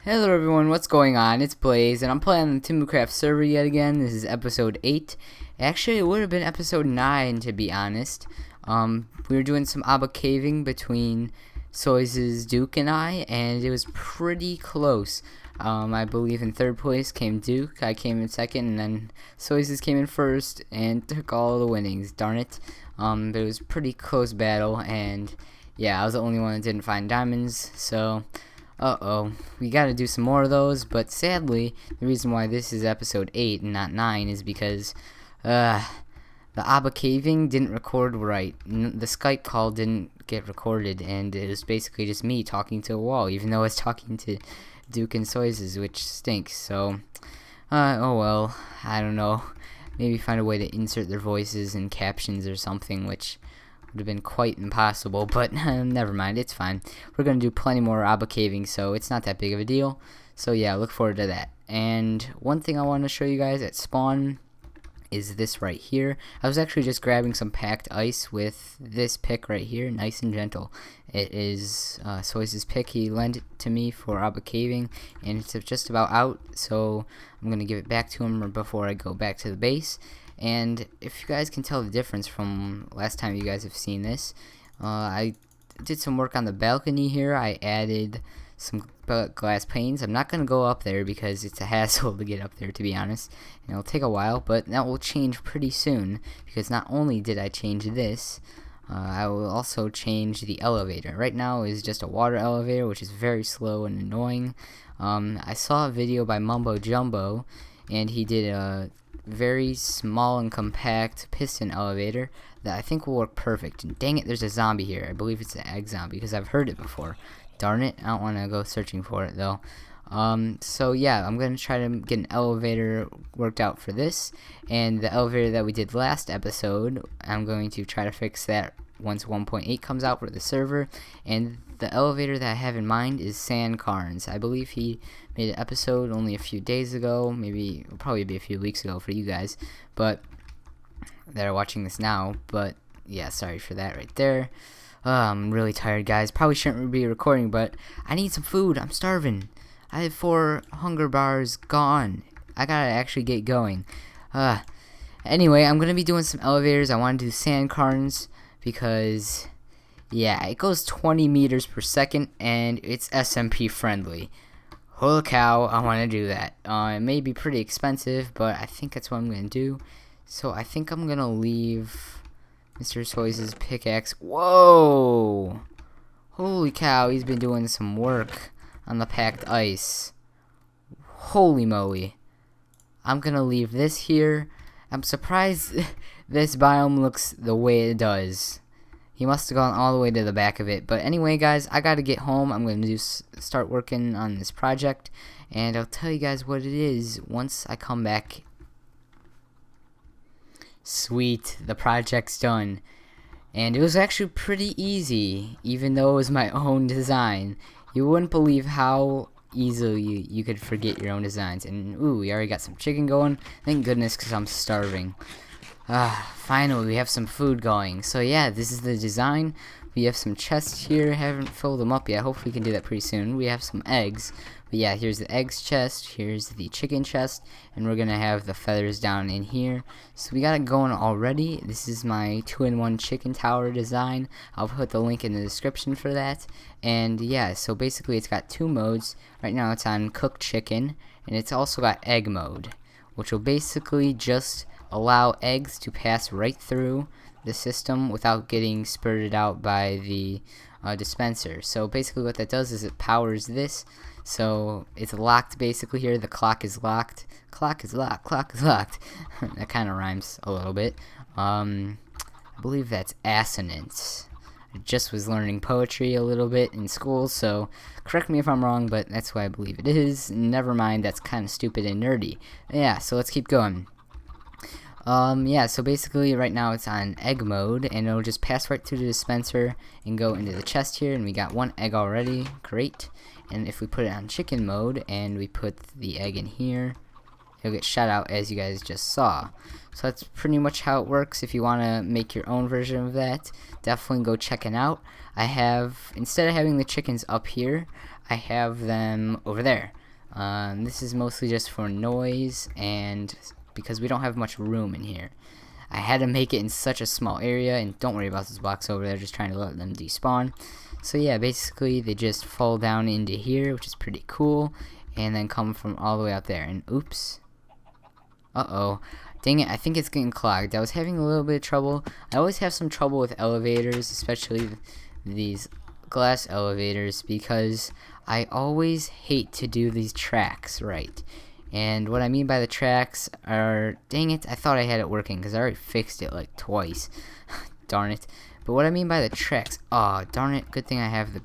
Hello everyone, what's going on? It's Blaze, and I'm playing on the TimuCraft server yet again. This is episode 8. Actually, it would have been episode 9 to be honest. We were doing some Abba caving between Soiz's Duke and I, and it was pretty close. I believe in third place came Duke, I came in second, and then Soiz's came in first and took all the winnings, darn it. But it was a pretty close battle, and yeah, I was the only one that didn't find diamonds, so we gotta do some more of those, but sadly, the reason why this is episode 8 and not 9 is because, the Abba caving didn't record right. The Skype call didn't get recorded, and it was basically just me talking to a wall, even though I was talking to Duke and Soiz's, which stinks, so, oh well, I don't know. Maybe find a way to insert their voices and captions or something, which would have been quite impossible, but never mind, it's fine. We're going to do plenty more Abba caving, so it's not that big of a deal. So yeah, look forward to that. And one thing I want to show you guys at spawn is this right here. I was actually just grabbing some packed ice with this pick right here, nice and gentle. It is Soiz's pick. He lent it to me for Abba caving, and it's just about out, so I'm going to give it back to him before I go back to the base. And if you guys can tell the difference from last time you guys have seen this, I did some work on the balcony here. I added some glass panes. I'm not going to go up there because it's a hassle to get up there, to be honest, and it'll take a while, but that will change pretty soon, because not only did I change this, I will also change the elevator. Right now is just a water elevator, which is very slow and annoying. I saw a video by Mumbo Jumbo, and he did a very small and compact piston elevator that I think will work perfect. And dang it, there's a zombie here. I believe it's an egg zombie because I've heard it before. Darn it, I don't want to go searching for it though. So yeah, I'm going to try to get an elevator worked out for this, and the elevator that we did last episode, I'm going to try to fix that once 1.8 comes out for the server. And the elevator that I have in mind is San Carnes. I believe he made an episode only a few days ago, maybe it'll probably be a few weeks ago for you guys, but that are watching this now. But yeah, sorry for that right there. I'm really tired, guys. Probably shouldn't be recording, but I need some food. I'm starving. I have 4 hunger bars gone. I gotta actually get going. Anyway, I'm gonna be doing some elevators. I want to do San Carnes because, yeah, it goes 20 meters per second and it's SMP friendly. Holy cow, I want to do that. It may be pretty expensive, but I think that's what I'm gonna do. So I think I'm gonna leave Mr. Soiz's pickaxe. Whoa! Holy cow, he's been doing some work on the packed ice. Holy moly. I'm gonna leave this here. I'm surprised this biome looks the way it does. He must have gone all the way to the back of it. But anyway, guys, I gotta get home. I'm gonna start working on this project, and I'll tell you guys what it is once I come back. Sweet, the project's done. And it was actually pretty easy, even though it was my own design. You wouldn't believe how easily you could forget your own designs. And ooh, we already got some chicken going. Thank goodness, because I'm starving. Finally we have some food going. So yeah, this is the design. We have some chests here. Haven't filled them up yet. Hopefully we can do that pretty soon. We have some eggs. But yeah, here's the eggs chest, here's the chicken chest, and we're gonna have the feathers down in here. So we got it going already. This is my 2-in-1 chicken tower design. I'll put the link in the description for that. And yeah, so basically it's got 2 modes. Right now it's on cooked chicken, and it's also got egg mode, which will basically just allow eggs to pass right through the system without getting spurted out by the dispenser. So basically what that does is it powers this. So it's locked basically here. The clock is locked. Clock is locked. Clock is locked. That kind of rhymes a little bit. I believe that's assonance. I just was learning poetry a little bit in school, so correct me if I'm wrong, but that's what I believe it is. Never mind, that's kind of stupid and nerdy. Yeah, so let's keep going. Yeah, so basically right now it's on egg mode, and it'll just pass right through the dispenser and go into the chest here, and we got 1 egg already. Great. And if we put it on chicken mode and we put the egg in here, it'll get shot out as you guys just saw. So that's pretty much how it works. If you want to make your own version of that, definitely go check it out. I have, instead of having the chickens up here, I have them over there. This is mostly just for noise and because we don't have much room in here. I had to make it in such a small area, and don't worry about this box over there, just trying to let them despawn. So yeah, basically they just fall down into here, which is pretty cool, and then come from all the way out there. And oops. Uh-oh. Dang it, I think it's getting clogged. I was having a little bit of trouble. I always have some trouble with elevators, especially these glass elevators, because I always hate to do these tracks right. And what I mean by the tracks are, dang it, I thought I had it working because I already fixed it like twice. Darn it. But what I mean by the tracks, oh darn it, good thing I have the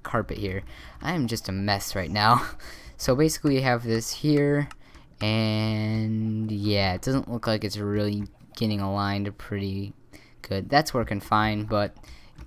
carpet here. I am just a mess right now. So basically you have this here, and yeah, it doesn't look like it's really getting aligned pretty good. That's working fine, but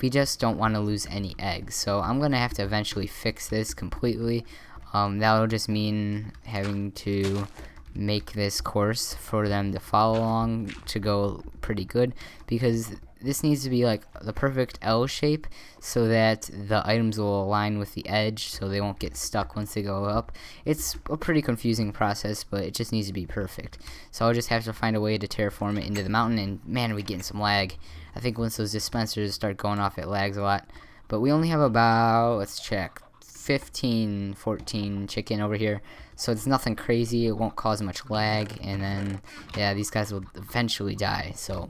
we just don't want to lose any eggs. So I'm going to have to eventually fix this completely. That'll just mean having to make this course for them to follow along to go pretty good, because this needs to be like the perfect L shape so that the items will align with the edge so they won't get stuck once they go up. It's a pretty confusing process, but it just needs to be perfect. So I'll just have to find a way to terraform it into the mountain, and man, we're getting some lag. I think once those dispensers start going off, it lags a lot. But we only have about, let's check, 15, 14 chicken over here, so it's nothing crazy. It won't cause much lag, and then yeah, these guys will eventually die. So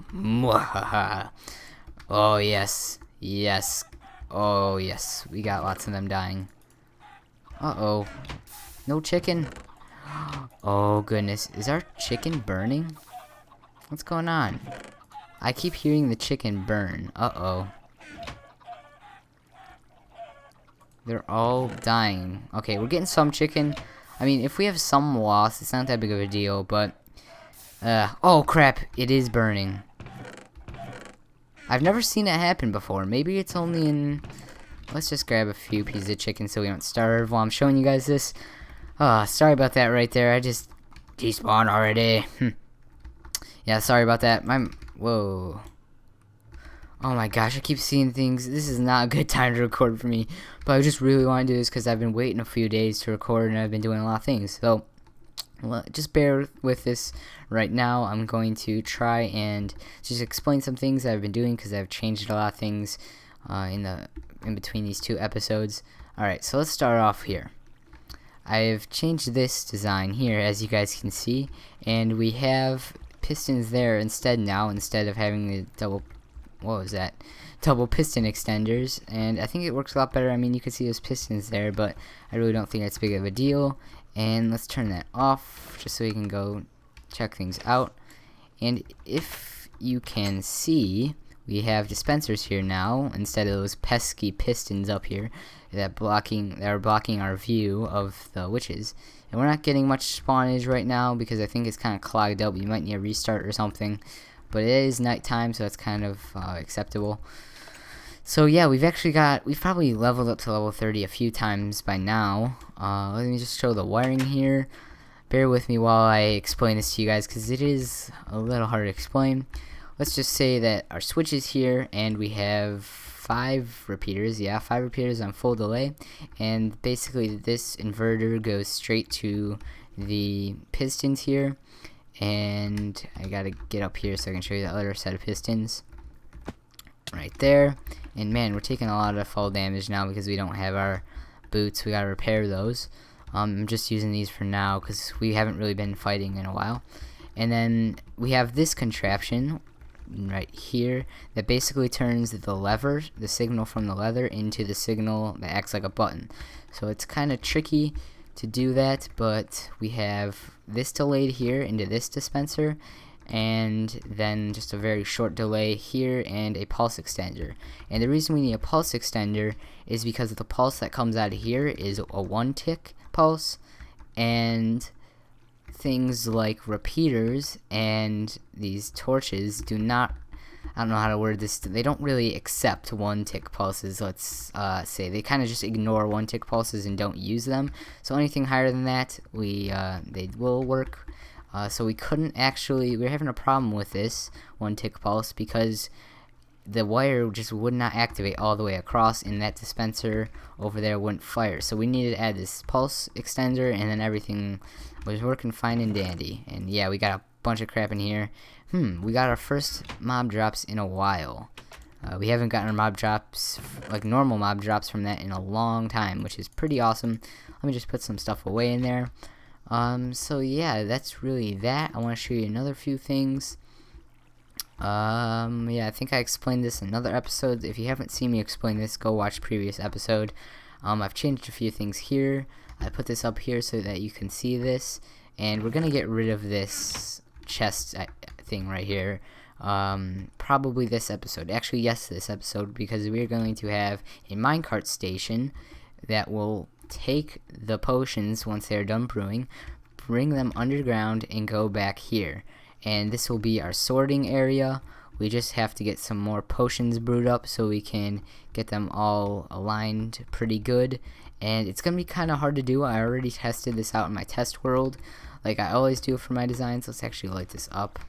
oh yes, yes, oh yes, we got lots of them dying. Uh-oh, no chicken. Oh goodness, is our chicken burning? What's going on? I keep hearing the chicken burn. Uh-oh. They're all dying. Okay, we're getting some chicken. I mean, if we have some loss, it's not that big of a deal, but oh crap, it is burning. I've never seen it happen before. Maybe it's only in, let's just grab a few pieces of chicken so we don't starve while I'm showing you guys this. Sorry about that right there. I just despawned already. Yeah, sorry about that. Whoa. Oh my gosh, I keep seeing things. This is not a good time to record for me, but I just really want to do this because I've been waiting a few days to record, and I've been doing a lot of things. So just bear with this right now. I'm going to try and just explain some things that I've been doing because I've changed a lot of things in between these two episodes. Alright, so let's start off here. I've changed this design here, as you guys can see, and we have pistons there instead now, instead of having the double piston extenders, and I think it works a lot better. I mean, you can see those pistons there, but I really don't think that's big of a deal. And let's turn that off just so we can go check things out. And if you can see, we have dispensers here now instead of those pesky pistons up here that are blocking our view of the witches. And we're not getting much spawnage right now because I think it's kind of clogged up. You might need a restart or something. But it is nighttime, so that's kind of acceptable. So yeah, we've probably leveled up to level 30 a few times by now. Let me just show the wiring here. Bear with me while I explain this to you guys, because it is a little hard to explain. Let's just say that our switch is here, and we have 5 repeaters. Yeah, 5 repeaters on full delay. And basically this inverter goes straight to the pistons here. And I gotta get up here so I can show you the other set of pistons right there. And man, we're taking a lot of fall damage now because we don't have our boots. We gotta repair those. I'm just using these for now because we haven't really been fighting in a while. And then we have this contraption right here that basically turns the lever, the signal from the leather, into the signal that acts like a button. So it's kind of tricky to do that, but we have this delayed here into this dispenser, and then just a very short delay here and a pulse extender. And the reason we need a pulse extender is because the pulse that comes out of here is a 1-tick pulse, and things like repeaters and these torches do not, I don't know how to word this, they don't really accept 1-tick pulses, let's say. They kind of just ignore 1-tick pulses and don't use them. So anything higher than that, they will work. So we were having a problem with this one tick pulse because the wire just would not activate all the way across, and that dispenser over there wouldn't fire. So we needed to add this pulse extender, and then everything was working fine and dandy. And yeah, we got a bunch of crap in here. We got our first mob drops in a while. We haven't gotten our mob drops, like normal mob drops, from that in a long time, which is pretty awesome. Let me just put some stuff away in there. So yeah, that's really that. I want to show you another few things. Yeah, I think I explained this in another episode. If you haven't seen me explain this, go watch previous episode. I've changed a few things here. I put this up here so that you can see this, and we're gonna get rid of this chest thing right here. Probably this episode. Actually, yes, this episode, because we're going to have a minecart station that will take the potions once they're done brewing, bring them underground, and go back here. And this will be our sorting area. We just have to get some more potions brewed up so we can get them all aligned pretty good. And it's gonna be kind of hard to do. I already tested this out in my test world, like I always do for my designs. Let's actually light this up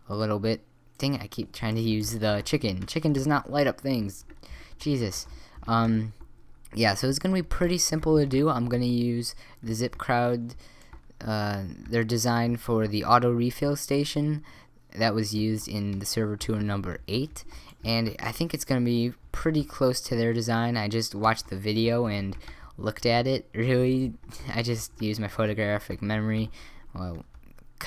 a little bit. Dang it, I keep trying to use the chicken. Chicken does not light up things. Jesus. Yeah, so it's gonna be pretty simple to do. I'm gonna use the Zip Crowd, their design for the auto refill station that was used in the server tour number 8, and I think it's gonna be pretty close to their design. I just watched the video and looked at it. Really, I just used my photographic memory, well,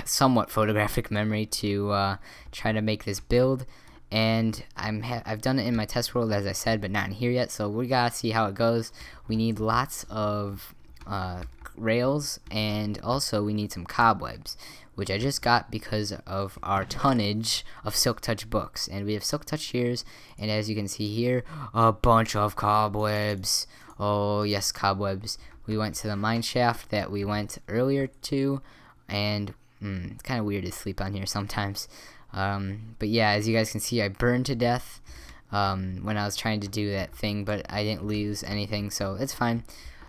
somewhat photographic memory, to try to make this build. And I've done it in my test world, as I said, but not in here yet, so we gotta see how it goes. We need lots of rails, and also we need some cobwebs, which I just got because of our tonnage of Silk Touch books. And we have Silk Touch shears, and as you can see here, a bunch of cobwebs. Oh yes, cobwebs. We went to the mine shaft that we went earlier to, and it's kind of weird to sleep on here sometimes. But yeah, as you guys can see, I burned to death when I was trying to do that thing, but I didn't lose anything, so it's fine.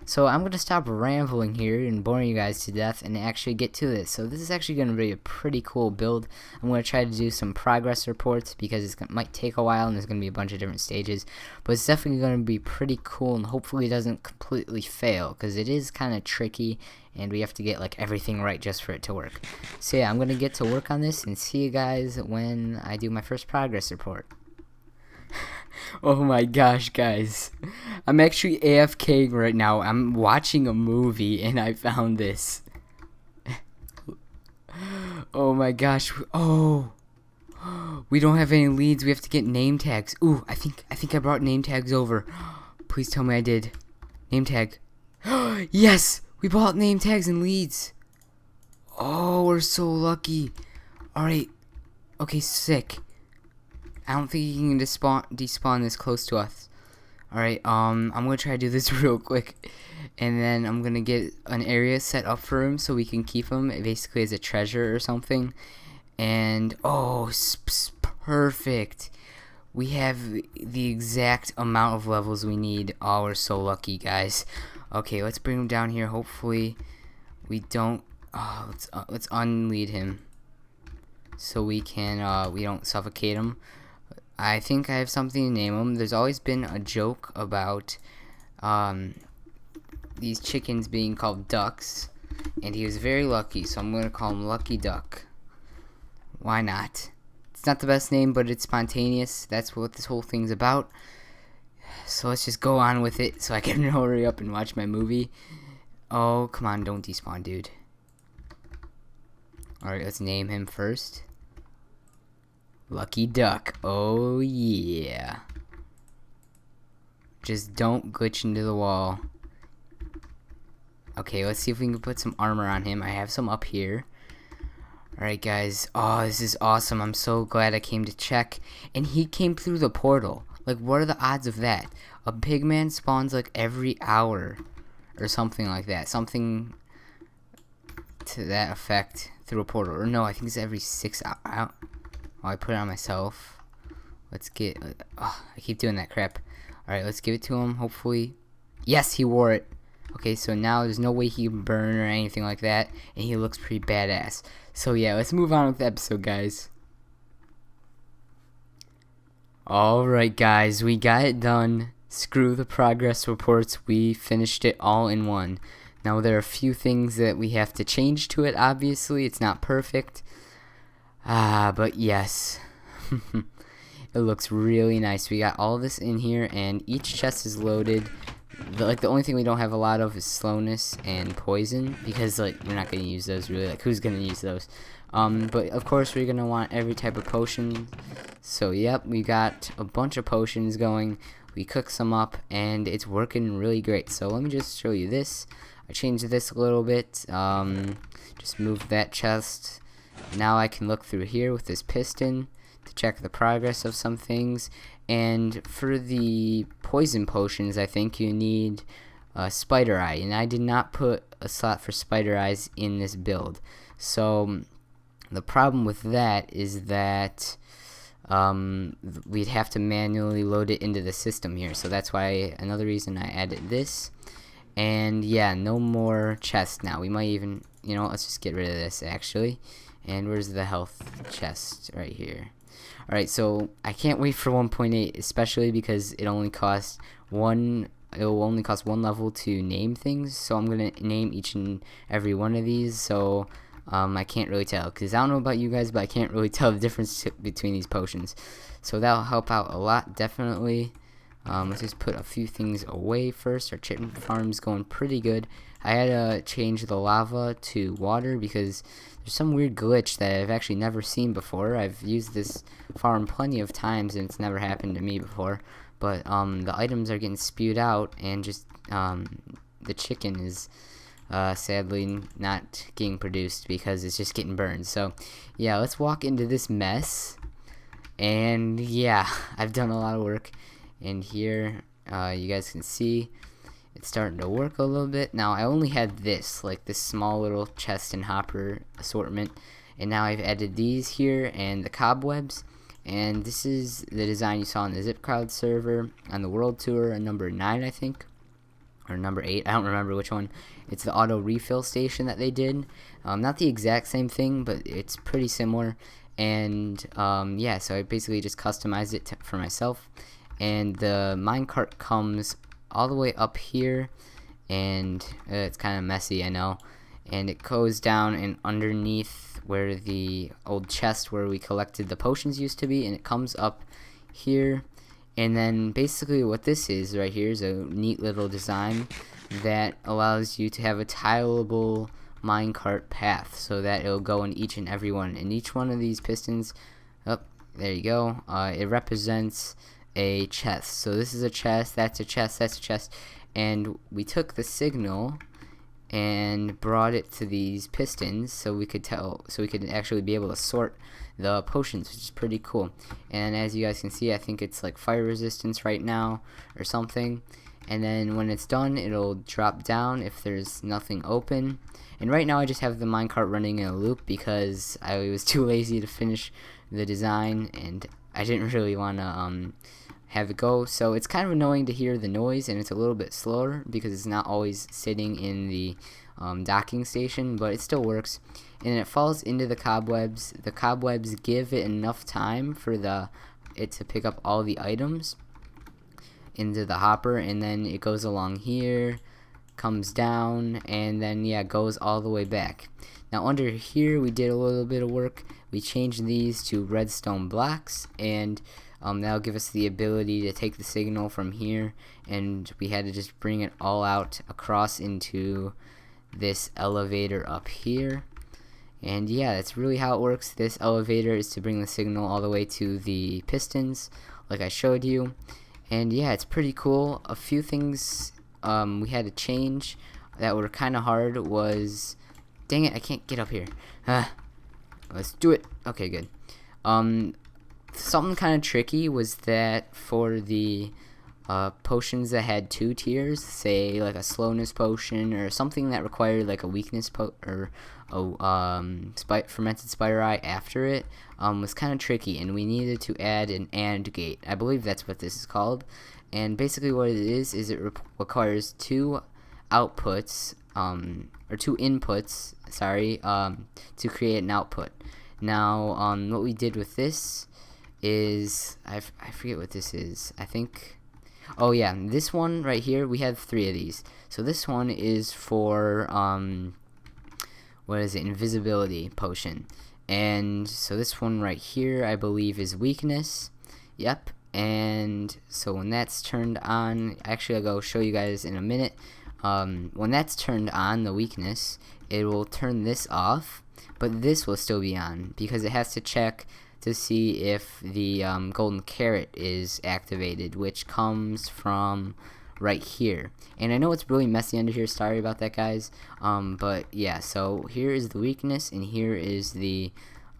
So I'm going to stop rambling here and boring you guys to death and actually get to this. So this is actually going to be a pretty cool build. I'm going to try to do some progress reports because it might take a while and there's going to be a bunch of different stages. But it's definitely going to be pretty cool, and hopefully it doesn't completely fail, because it is kind of tricky and we have to get like everything right just for it to work. So yeah, I'm going to get to work on this and see you guys when I do my first progress report. Oh my gosh, guys. I'm actually AFKing right now. I'm watching a movie and I found this. Oh my gosh. Oh. We don't have any leads. We have to get name tags. Ooh, I think I brought name tags over. Please tell me I did. Name tag. Yes! We bought name tags and leads. Oh, we're so lucky. Alright. Okay, sick. I don't think you can despawn this close to us. Alright, I'm gonna try to do this real quick, and then I'm gonna get an area set up for him so we can keep him basically as a treasure or something. And oh, perfect. We have the exact amount of levels we need. Oh, we're so lucky, guys. Okay, let's bring him down here. Hopefully we don't. Oh, let's unlead him so we can we don't suffocate him. I think I have something to name him. There's always been a joke about these chickens being called ducks, and he was very lucky, so I'm going to call him Lucky Duck. Why not? It's not the best name, but it's spontaneous. That's what this whole thing's about. So let's just go on with it so I can hurry up and watch my movie. Oh, come on, don't despawn, dude. Alright, let's name him first. Lucky Duck. Oh yeah. Just don't glitch into the wall. Okay, let's see if we can put some armor on him. I have some up here. Alright guys. Oh, this is awesome. I'm so glad I came to check. And he came through the portal. Like, what are the odds of that? A pigman spawns like every hour or something like that. Something to that effect through a portal. Or no, I think it's every 6 hours. Oh, I put it on myself. Let's get. Oh, I keep doing that crap. Alright, let's give it to him. Hopefully. Yes, he wore it. Okay, so now there's no way he can burn or anything like that, and he looks pretty badass. So yeah, let's move on with the episode, guys. Alright guys, we got it done. Screw the progress reports, we finished it all in one. Now there are a few things that we have to change to it, obviously. It's not perfect. But yes. It looks really nice. We got all this in here, and each chest is loaded. The only thing we don't have a lot of is slowness and poison, because like we're not gonna use those really. Like, who's gonna use those? But of course we're gonna want every type of potion. So yep, we got a bunch of potions going. We cooked some up, and it's working really great. So let me just show you this. I changed this a little bit. Just moved that chest. Now I can look through here with this piston to check the progress of some things. And for the poison potions, I think you need spider eye, and I did not put a slot for spider eyes in this build. So the problem with that is that we'd have to manually load it into the system here. So that's why another reason I added this. And yeah, no more chests now. We might even, let's just get rid of this actually. And where's the health chest? Right here. Alright, so I can't wait for 1.8, especially because it only costs one. It will only cost one level to name things. So I'm gonna name each and every one of these. So I can't really tell, because I don't know about you guys, but I can't really tell the difference between these potions. So that'll help out a lot, definitely. Let's just put a few things away first. Our chicken farm's going pretty good. I had to change the lava to water because there's some weird glitch that I've actually never seen before. I've used this farm plenty of times and it's never happened to me before. But the items are getting spewed out, and just the chicken is sadly not getting produced because it's just getting burned. So yeah, let's walk into this mess. And yeah, I've done a lot of work. And here you guys can see it's starting to work a little bit. Now I only had this, like this small little chest and hopper assortment, and now I've added these here and the cobwebs. And this is the design you saw on the ZipCrowd server on the world tour, number 9 I think, or number 8, I don't remember which one. It's the auto refill station that they did. Not the exact same thing, but it's pretty similar. And yeah, so I basically just customized it for myself. And the minecart comes all the way up here, and it's kind of messy, I know. And it goes down and underneath where the old chest where we collected the potions used to be, and it comes up here. And then basically what this is right here is a neat little design that allows you to have a tileable minecart path, so that it'll go in each and every one. And each one of these pistons, oh, there you go, it represents a chest. So this is a chest, that's a chest, that's a chest. And we took the signal and brought it to these pistons so we could actually be able to sort the potions, which is pretty cool. And as you guys can see, I think it's like fire resistance right now or something. And then when it's done, it'll drop down if there's nothing open. And right now I just have the minecart running in a loop because I was too lazy to finish the design, and I didn't really want to have it go. So it's kind of annoying to hear the noise, and it's a little bit slower because it's not always sitting in the docking station, but it still works. And then it falls into the cobwebs. The cobwebs give it enough time for it to pick up all the items into the hopper, and then it goes along here, comes down, and then yeah, goes all the way back. Now under here we did a little bit of work. We changed these to redstone blocks, and that'll give us the ability to take the signal from here, and we had to just bring it all out across into this elevator up here. And yeah, that's really how it works. This elevator is to bring the signal all the way to the pistons like I showed you. And yeah, it's pretty cool. A few things we had to change that were kind of hard was, dang it, I can't get up here. Let's do it. Okay, good. Something kind of tricky was that for the potions that had 2 tiers, say like a slowness potion or something that required like a weakness or a fermented spider eye after it, was kind of tricky, and we needed to add an AND gate. I believe that's what this is called. And basically what it is it requires 2 outputs, or 2 inputs, sorry, to create an output. Now, what we did with this is, I forget what this is. I think, oh yeah, this one right here, we have 3 of these. So this one is for, what is it, invisibility potion. And so this one right here, I believe, is weakness. Yep. And so when that's turned on, actually I'll go show you guys in a minute. When that's turned on, the weakness, it will turn this off, but this will still be on because it has to check to see if the golden carrot is activated, which comes from right here. And I know it's really messy under here, sorry about that, guys. But yeah, so here is the weakness and here is the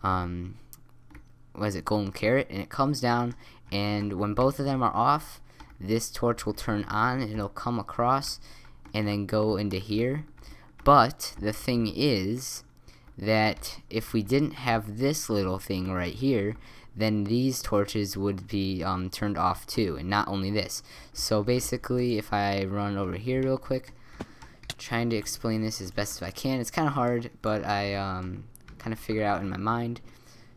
what is it, golden carrot, and it comes down, and when both of them are off, this torch will turn on and it'll come across and then go into here. But the thing is that if we didn't have this little thing right here, then these torches would be turned off too, and not only this. So basically, if I run over here real quick, trying to explain this as best as I can. It's kind of hard, but I kind of figure it out in my mind.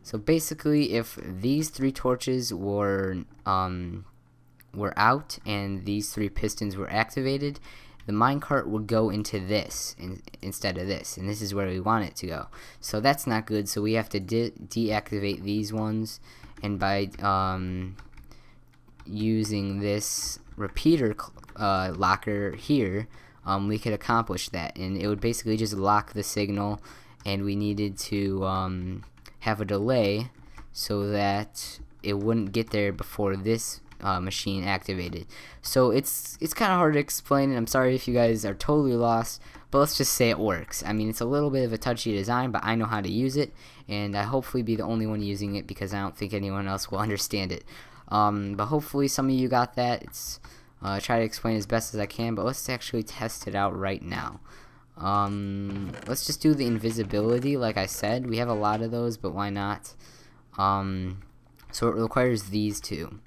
So basically, if these 3 torches were out and these 3 pistons were activated, the minecart would go into this instead of this, and this is where we want it to go. So that's not good, so we have to deactivate these ones, and by using this repeater locker here, we could accomplish that, and it would basically just lock the signal, and we needed to have a delay so that it wouldn't get there before this machine activated. So it's kind of hard to explain, and I'm sorry if you guys are totally lost, but let's just say it works. I mean, it's a little bit of a touchy design, but I know how to use it, and I hopefully be the only one using it because I don't think anyone else will understand it. But hopefully some of you got that. It's try to explain as best as I can, but let's actually test it out right now. Let's just do the invisibility. Like I said, we have a lot of those, but why not? So it requires these 2.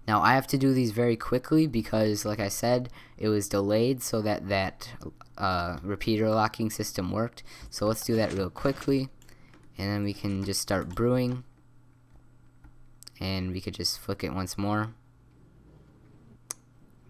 Now I have to do these very quickly because, like I said, it was delayed so that repeater locking system worked. So let's do that real quickly, and then we can just start brewing, and we could just flick it once more.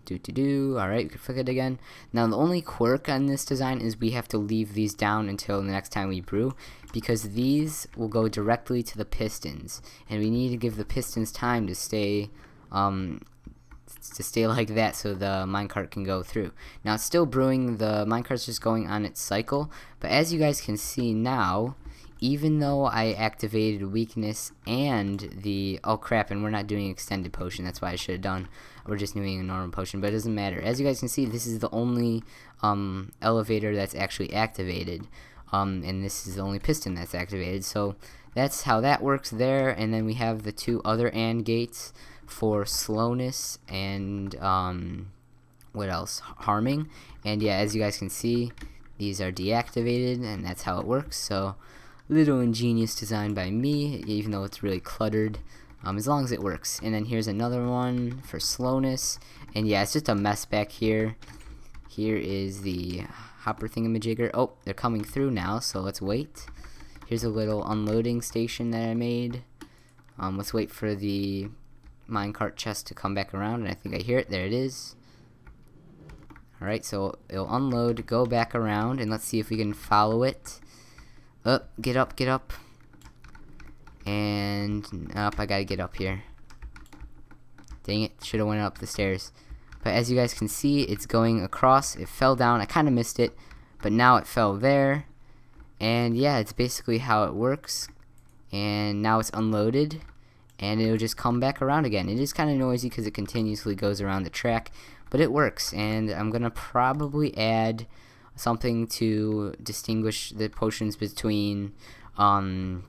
Alright, we can flick it again. Now the only quirk on this design is we have to leave these down until the next time we brew, because these will go directly to the pistons, and we need to give the pistons time to stay like that so the minecart can go through. Now it's still brewing, the minecart's just going on its cycle, but as you guys can see now, even though I activated weakness and the, oh crap, and we're not doing extended potion, that's why I should have done, we're just doing a normal potion, but it doesn't matter. As you guys can see, this is the only elevator that's actually activated, and this is the only piston that's activated, so that's how that works there. And then we have the 2 other AND gates for slowness and what else, harming. And yeah, as you guys can see, these are deactivated, and that's how it works. So little ingenious design by me, even though it's really cluttered, as long as it works. And then here's another one for slowness, and yeah, it's just a mess back here. Here is the hopper thingamajigger. Oh, they're coming through now, so let's wait. Here's a little unloading station that I made. Let's wait for the minecart chest to come back around, and I think I hear it. There it is. Alright, so it'll unload, go back around, and let's see if we can follow it. Oh, get up, get up. And up, I gotta get up here. Dang it, should have went up the stairs. But as you guys can see, it's going across. It fell down. I kind of missed it, but now it fell there. And yeah, it's basically how it works. And now it's unloaded, and it'll just come back around again. It is kind of noisy because it continuously goes around the track, but it works. And I'm gonna probably add something to distinguish the potions between the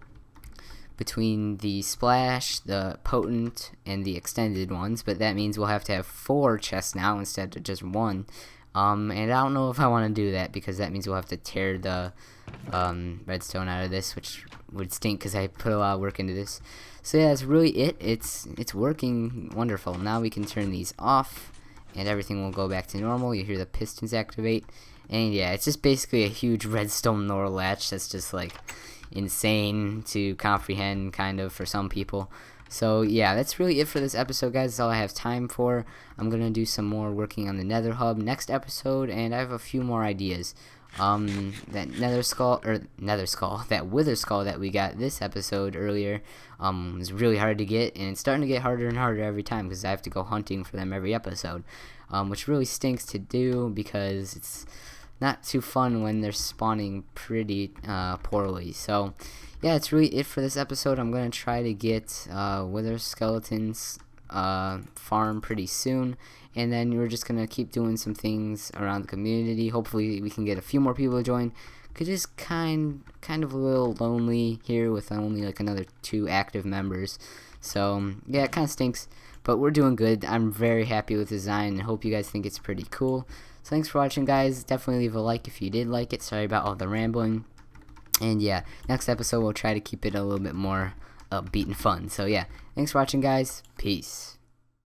splash, the potent, and the extended ones, but that means we'll have to have 4 chests now instead of just 1. And I don't know if I want to do that, because that means we'll have to tear the redstone out of this, which would stink because I put a lot of work into this. So yeah, that's really it. It's working wonderful. Now we can turn these off, and everything will go back to normal. You hear the pistons activate, and yeah, it's just basically a huge redstone door latch that's just like insane to comprehend, kind of, for some people. So yeah, that's really it for this episode, guys. That's all I have time for. I'm gonna do some more working on the Nether Hub next episode, and I have a few more ideas. That that Wither Skull that we got this episode earlier, was really hard to get, and it's starting to get harder and harder every time because I have to go hunting for them every episode, which really stinks to do because it's not too fun when they're spawning pretty poorly. So yeah, that's really it for this episode. I'm gonna try to get Wither Skeletons farm pretty soon, and then we're just gonna keep doing some things around the community. Hopefully we can get a few more people to join, because it's kind of a little lonely here with only like another 2 active members. So yeah, it kind of stinks, but we're doing good. I'm very happy with the design and hope you guys think it's pretty cool. So thanks for watching, guys. Definitely leave a like if you did like it. Sorry about all the rambling. And yeah, next episode we'll try to keep it a little bit more upbeat and fun. So yeah, thanks for watching, guys. Peace.